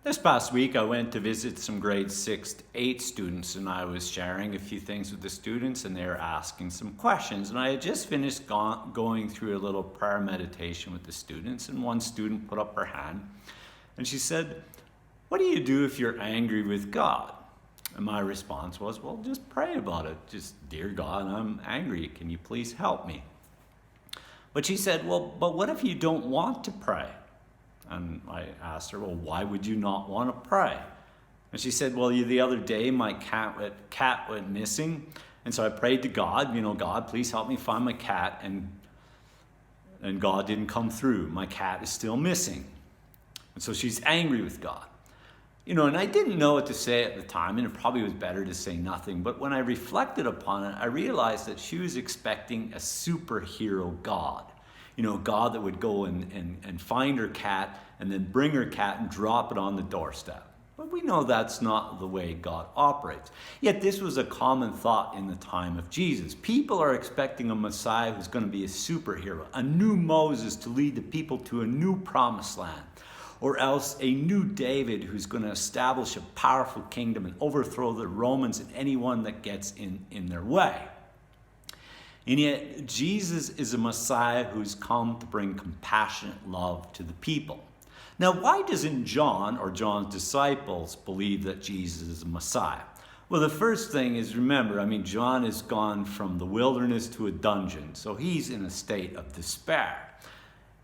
This past week, I went to visit some grade 6 to 8 students, and I was sharing a few things with the students, and they were asking some questions. And I had just finished going through a little prayer meditation with the students, and one student put up her hand, and she said, "What do you do if you're angry with God?" And my response was, "Well, just pray about it. Just, dear God, I'm angry. Can you please help me?" But she said, "Well, but what if you don't want to pray?" And I asked her, "Well, why would you not want to pray?" And she said, "Well, the other day my cat went missing. And so I prayed to God, God, please help me find my cat. And God didn't come through. My cat is still missing." And so she's angry with God. And I didn't know what to say at the time, and it probably was better to say nothing. But when I reflected upon it, I realized that she was expecting a superhero God. God that would go and find her cat and then bring her cat and drop it on the doorstep. But we know that's not the way God operates. Yet this was a common thought in the time of Jesus. People are expecting a Messiah who's going to be a superhero, a new Moses to lead the people to a new promised land, or else a new David who's going to establish a powerful kingdom and overthrow the Romans and anyone that gets in their way. And yet, Jesus is a Messiah who's come to bring compassionate love to the people. Now, why doesn't John or John's disciples believe that Jesus is a Messiah? Well, the first thing is, remember, John has gone from the wilderness to a dungeon, so he's in a state of despair.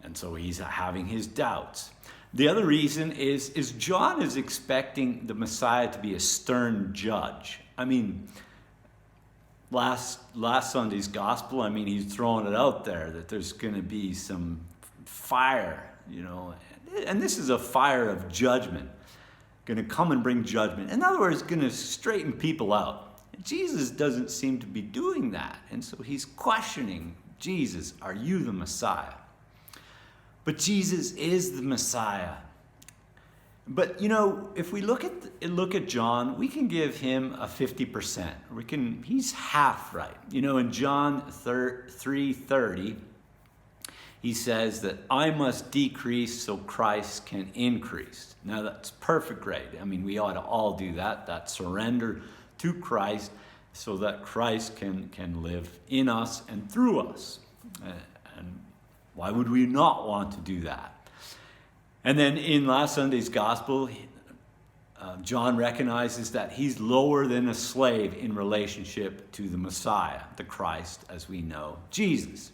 And so he's having his doubts. The other reason is John is expecting the Messiah to be a stern judge. Last Sunday's gospel, he's throwing it out there that there's going to be some fire, and this is a fire of judgment, going to come and bring judgment. In other words, going to straighten people out. Jesus doesn't seem to be doing that, and so he's questioning, "Jesus, are you the Messiah?" But Jesus is the Messiah. But if we look at John, we can give him a 50%. He's half right. In John 3:30, he says that I must decrease so Christ can increase. Now that's perfect grade. We ought to all do that surrender to Christ so that Christ can live in us and through us. And why would we not want to do that? And then in last Sunday's gospel, John recognizes that he's lower than a slave in relationship to the Messiah, the Christ, as we know, Jesus.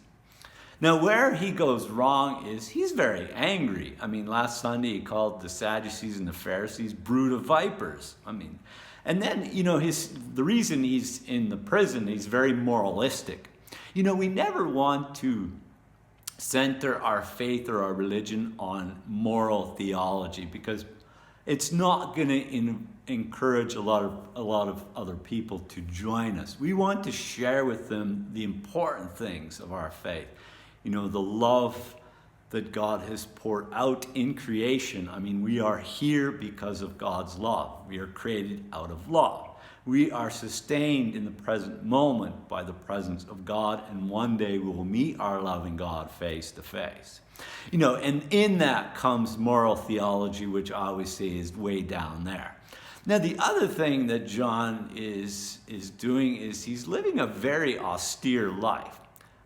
Now, where he goes wrong is he's very angry. Last Sunday he called the Sadducees and the Pharisees brood of vipers. And then, the reason he's in the prison, he's very moralistic. We never want to center our faith or our religion on moral theology because it's not going to encourage a lot of other people to join us. We want to share with them the important things of our faith. The love that God has poured out in creation. We are here because of God's love. We are created out of love. We are sustained in the present moment by the presence of God, and one day we will meet our loving God face to face. And in that comes moral theology, which I always say is way down there. Now, the other thing that John is doing is he's living a very austere life.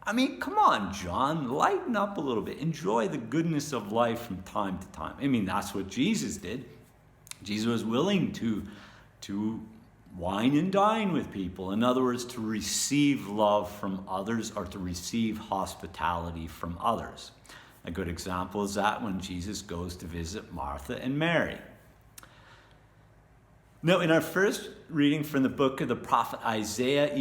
Come on, John, lighten up a little bit. Enjoy the goodness of life from time to time. That's what Jesus did. Jesus was willing to wine and dine with people. In other words, to receive love from others or to receive hospitality from others. A good example is that when Jesus goes to visit Martha and Mary. Now, in our first reading from the book of the prophet Isaiah,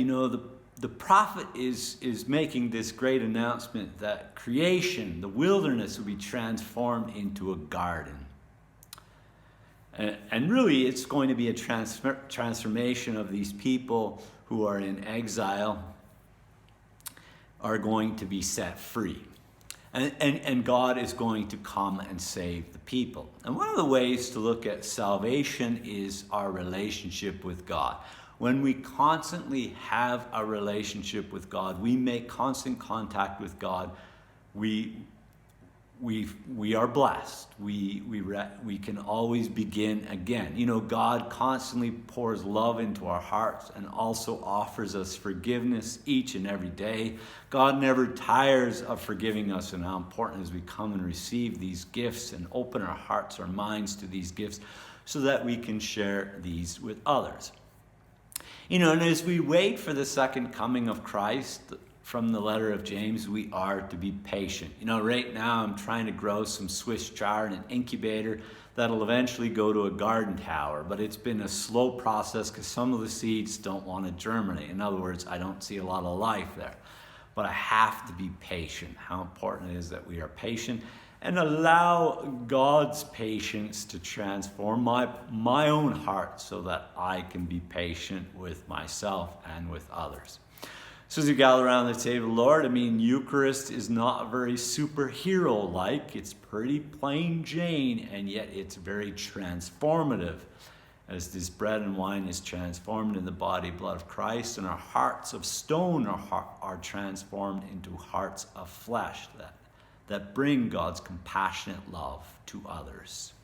the prophet is making this great announcement that creation, the wilderness, will be transformed into a garden. And really, it's going to be a transformation of these people who are in exile are going to be set free. And God is going to come and save the people. And one of the ways to look at salvation is our relationship with God. When we constantly have a relationship with God, we make constant contact with God, we we are blessed. We can always begin again. You know, God constantly pours love into our hearts and also offers us forgiveness each and every day. God never tires of forgiving us, and how important it is we come and receive these gifts and open our hearts, our minds to these gifts so that we can share these with others. You know, and as we wait for the second coming of Christ, from the letter of James, we are to be patient. You know, right now I'm trying to grow some Swiss chard in an incubator that'll eventually go to a garden tower, but it's been a slow process because some of the seeds don't want to germinate. In other words, I don't see a lot of life there. But I have to be patient. How important it is that we are patient and allow God's patience to transform my own heart so that I can be patient with myself and with others. So as you gather around the table, Lord, Eucharist is not very superhero-like. It's pretty plain Jane, and yet it's very transformative. As this bread and wine is transformed in the body and blood of Christ, and our hearts of stone are transformed into hearts of flesh that bring God's compassionate love to others.